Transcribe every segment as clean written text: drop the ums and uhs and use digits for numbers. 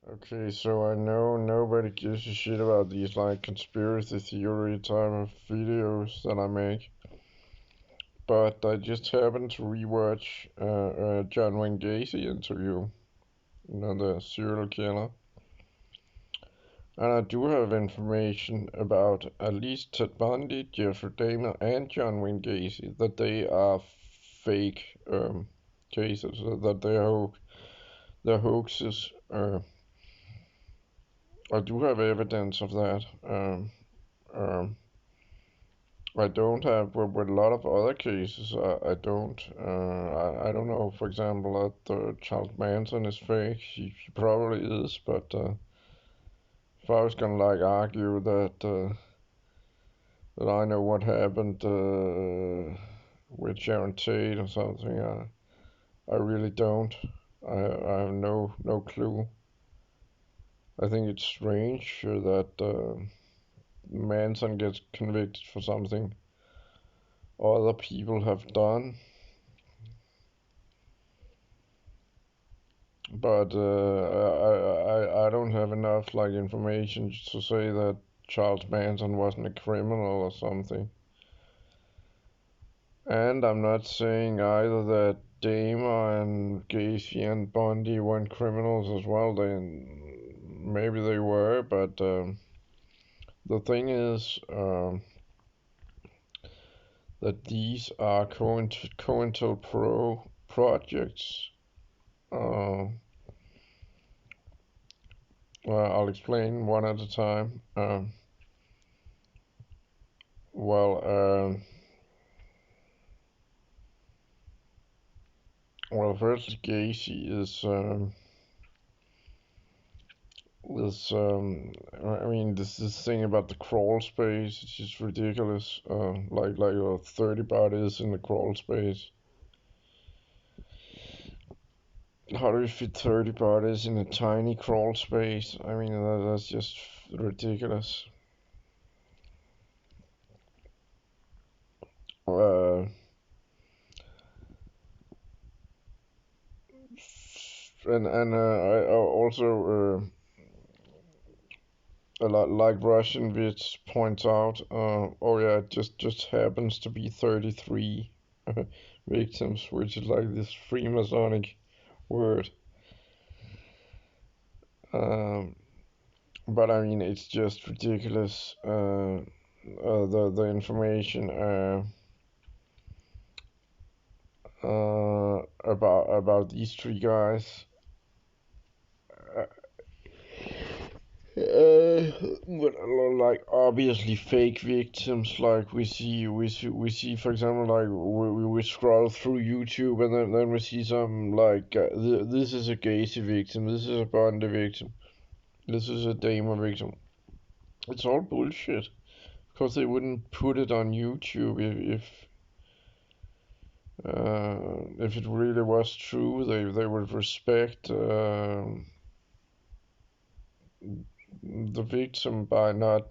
Okay, so I know nobody gives a shit about these like conspiracy theory type of videos that I make, but I just happened to rewatch John Wayne Gacy interview, the serial killer, and I do have information about at least Ted Bundy, Jeffrey Dahmer, and John Wayne Gacy that they are fake cases, that they're hoaxes. I do have evidence of that. Um, I don't have, with a lot of other cases, I don't. I don't know, for example, that Charles Manson is fake. He probably is, but if I was gonna like argue that I know what happened with Sharon Tate or something, I really don't. I have no clue. I think it's strange that Manson gets convicted for something other people have done. But I don't have enough like information to say that Charles Manson wasn't a criminal or something. And I'm not saying either that Dahmer and Gacy and Bundy weren't criminals as well. Maybe they were, but the thing is that these are COINTELPRO projects. Uh, well, I'll explain one at a time. Well, first Gacy I mean, this thing about the crawl space, it's just ridiculous. Like 30 bodies in the crawl space. How do you fit 30 bodies in a tiny crawl space? I mean, that's just ridiculous. Uh, and I also a lot like Russian Witch points out. Oh yeah, it just happens to be 33 victims, which is like this Freemasonic word. Um, but I mean, it's just ridiculous. The information about these three guys. Uh, but like obviously fake victims, like we see for example, like we scroll through YouTube and then we see some like this is a Gacy victim, this is a Bundy victim, this is a Dahmer victim. It's all bullshit because they wouldn't put it on YouTube if it really was true. They would respect the victim by not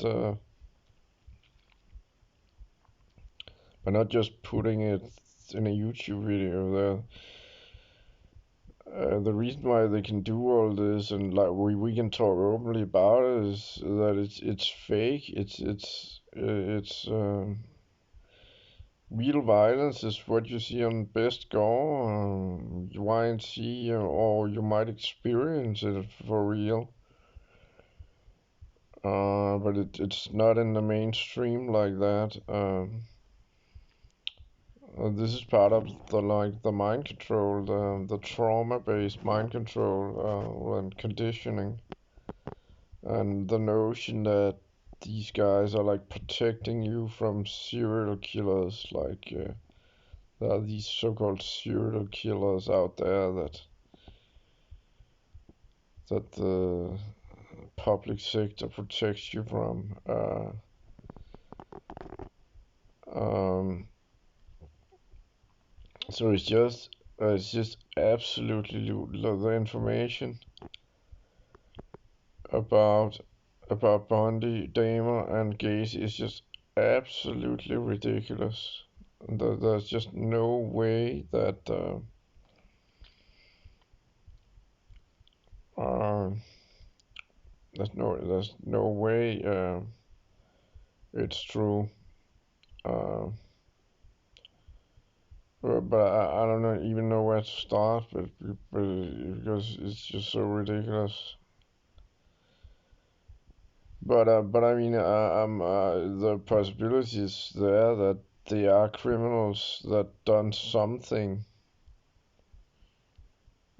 just putting it in a YouTube video. The reason why they can do all this and like we can talk openly about it is that it's fake. It's real violence is what you see on Best Gore, YNC, or you might experience it for real. But it's not in the mainstream like that. This is part of the mind control, the trauma-based mind control and conditioning, and the notion that these guys are like protecting you from serial killers. Like there are these so-called serial killers out there that the public sector protects you from. Um, so it's just absolutely the information about Bundy, Dahmer, and Gacy is just absolutely ridiculous. There's just no way that uh, there's no way it's true. Uh, but I don't know, even know where to start, because it's just so ridiculous. But I mean, the possibility is there that they are criminals that done something,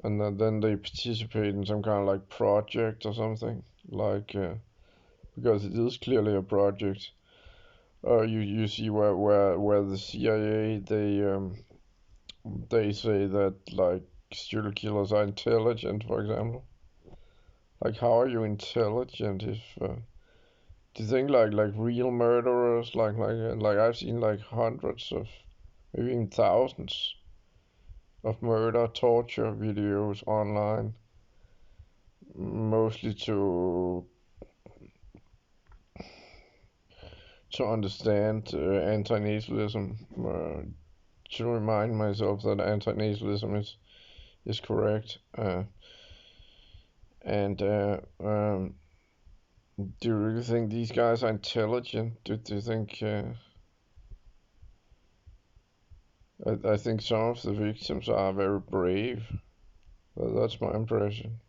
and that then they participate in some kind of like project or something, like because it is clearly a project. You see where the CIA they say that like serial killers are intelligent, for example. Like, how are you intelligent if do you think like real murderers like I've seen like hundreds of maybe even thousands of murder torture videos online, mostly to understand anti-natalism, to remind myself that anti-natalism is correct. And Do you really think these guys are intelligent? Do you think? I think some of the victims are very brave. That's my impression.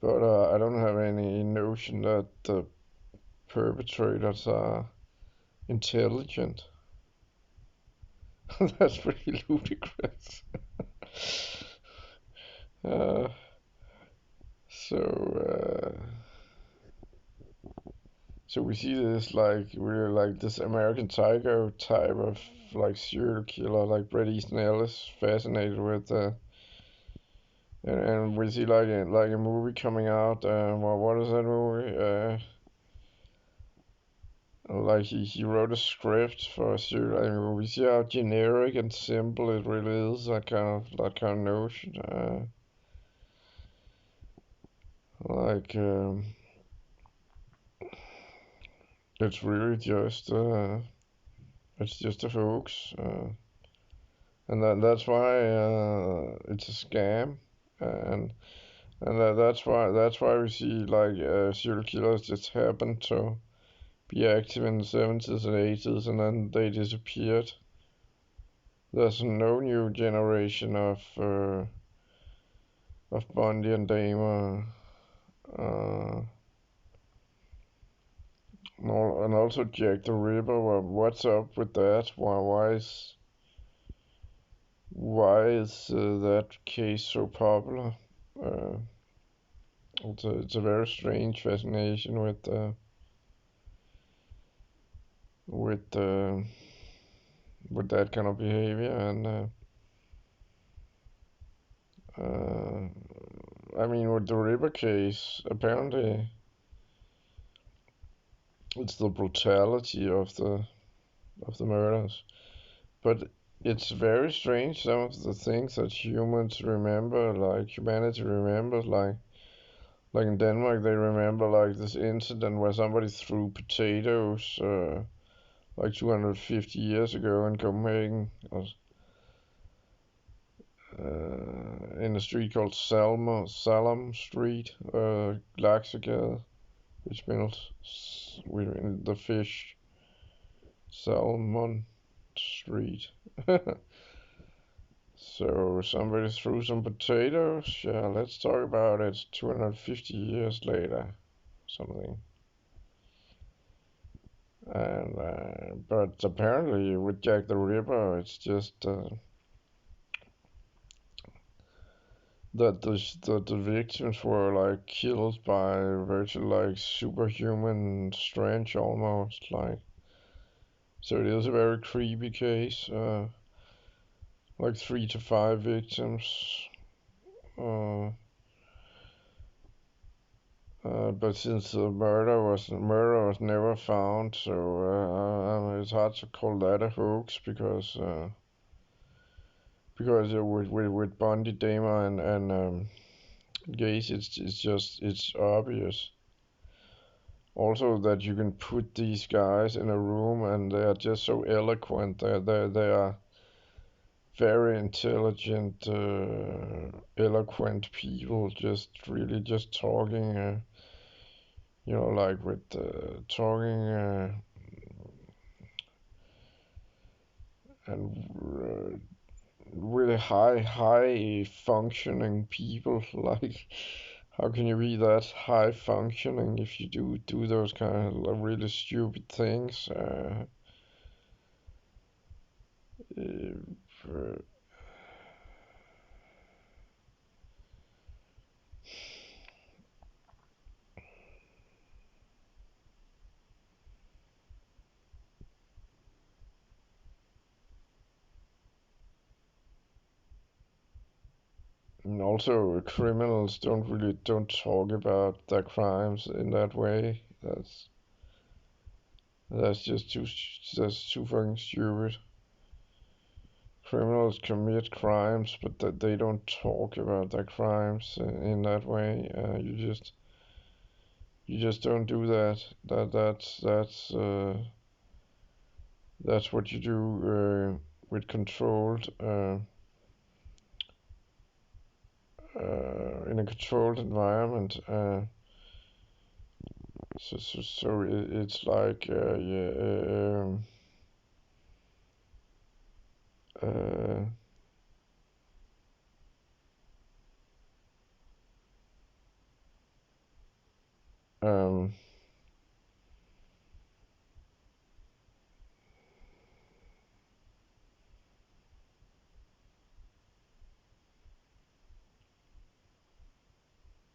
But I don't have any notion that the perpetrators are intelligent. That's pretty ludicrous. uh, so, uh, so we see this like we're like this American Psycho type of like serial killer, like Bret Easton Ellis, fascinated with. And we see like a movie coming out. What is that movie? Like he wrote a script for a serial. I mean, we see how generic and simple it really is. That kind of notion. Like it's really just it's just a hoax. And that's why it's a scam. And that's why we see like serial killers just happen to be active in the 70s and 80s, and then they disappeared. There's no new generation of Bundy and Dahmer, uh, and also Jack the Ripper. Well, what's up with that? Why is that case so popular? Uh, it's a very strange fascination with uh, with that kind of behavior, and uh, I mean, with the Ripper case, apparently it's the brutality of the murders, but it's very strange some of the things that humans remember, like humanity remembers, like in Denmark they remember like this incident where somebody threw potatoes like 250 years ago in Copenhagen, in a street called Salem Street, Laksegade, which means with the fish Salmon Street. So somebody threw some potatoes. Yeah, let's talk about it 250 years later, something. And but apparently with Jack the Ripper, it's just that the victims were like killed by virtually like superhuman strength almost like. So it is a very creepy case. Like 3 to 5 victims. Uh, but since the murder was never found, so it's hard to call that a hoax because with Bundy, Dahmer, and Gacy, it's obvious. Also, that you can put these guys in a room and they are just so eloquent. They are very intelligent, eloquent people just really just talking, like with talking and really high functioning people. Like, how can you be that high functioning if you do those kind of like, really stupid things? Uh, and also, criminals don't talk about their crimes in that way. That's just too fucking stupid. Criminals commit crimes, but that they don't talk about their crimes in that way. You just don't do that. That's what you do with controlled in a controlled environment. So it's like yeah, uh, um,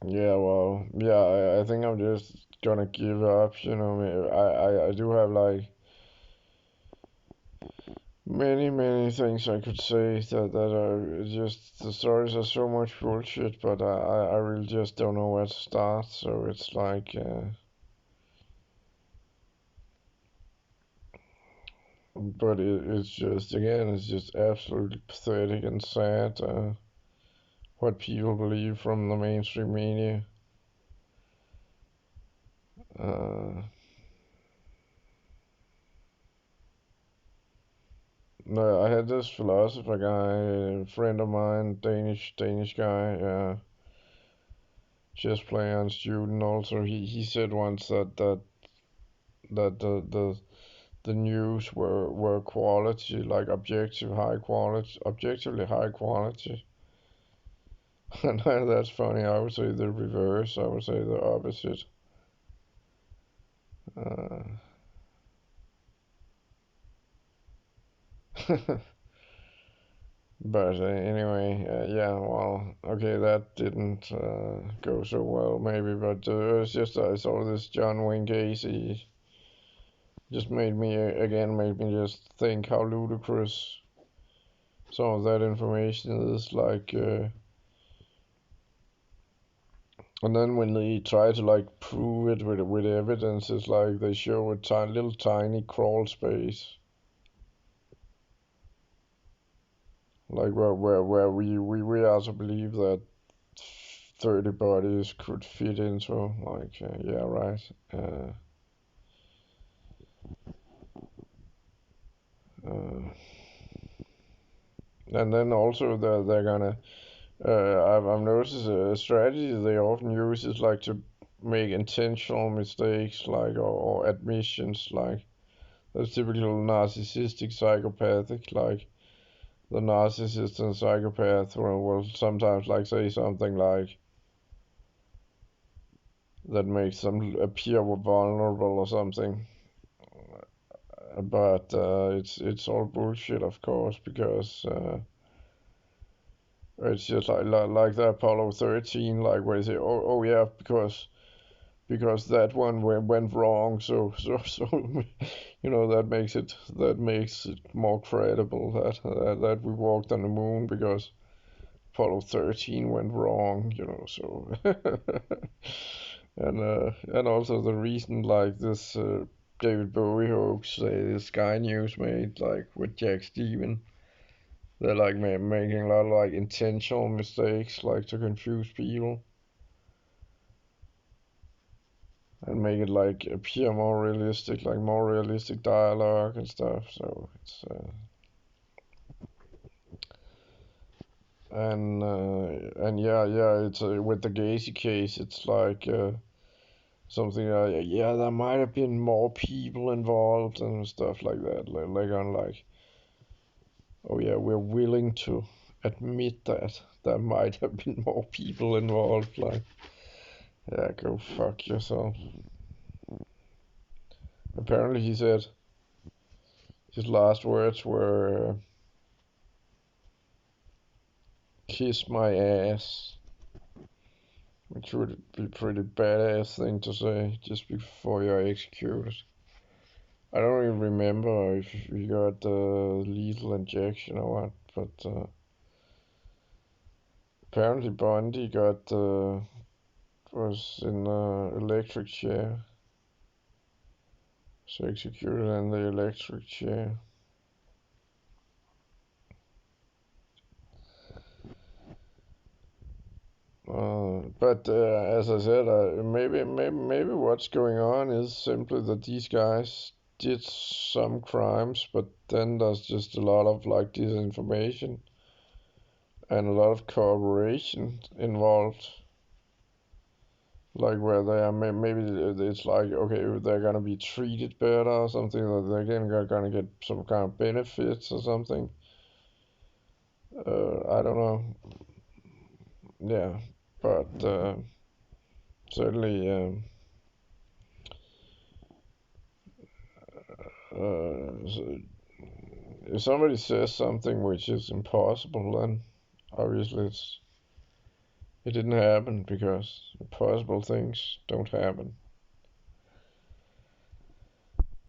yeah, well, yeah, I think I'm just gonna give up. I do have like many things I could say that are just the stories are so much bullshit, but I really just don't know where to start. So it's like, but it's just again, it's just absolutely pathetic and sad what people believe from the mainstream media. Uh, no, I had this philosopher guy, a friend of mine, Danish guy, just player and student. Also, he said once that the news were quality, like objectively high quality. And that's funny. I would say the reverse. I would say the opposite. Uh, but anyway, yeah. Well, okay, that didn't go so well, maybe. But it's just I saw this John Wayne Gacy. Just made me just think how ludicrous some of that information is. Like, and then when they try to like prove it with evidence, it's like they show a little tiny crawl space, like where we also believe that 30 bodies could fit into. Like, yeah, right. Uh, and then also they're gonna. I've noticed a strategy they often use is like to make intentional mistakes, like or admissions, like that's typical narcissistic psychopathic, like the narcissist and psychopath will sometimes like say something like that makes them appear vulnerable or something, but it's all bullshit, of course, because it's just like the Apollo 13, like where they say, oh yeah, because that one went wrong, so that makes it more credible that we walked on the moon because Apollo 13 went wrong, so and also the reason like this David Bowie hoax, this Sky News made like with Jack Steven, they're like making a lot of like intentional mistakes, like to confuse people and make it like appear more realistic, like more realistic dialogue and stuff. So and yeah, it's with the Gacy case, it's like something like, yeah, there might have been more people involved and stuff like that. Like, oh yeah, we're willing to admit that there might have been more people involved. Like, yeah, go fuck yourself. Apparently, he said his last words were, "Kiss my ass," which would be a pretty badass thing to say just before you're executed. I don't even remember if he got lethal injection or what, but apparently Bundy got was in electric chair, so executed in the electric chair. But as I said, maybe what's going on is simply that these guys did some crimes, but then there's just a lot of like disinformation and a lot of cooperation involved. Like where they are, maybe it's like, okay, they're gonna be treated better or something, or they're gonna get some kind of benefits or something. I don't know. Yeah, but certainly. So if somebody says something which is impossible, then obviously it didn't happen because impossible things don't happen.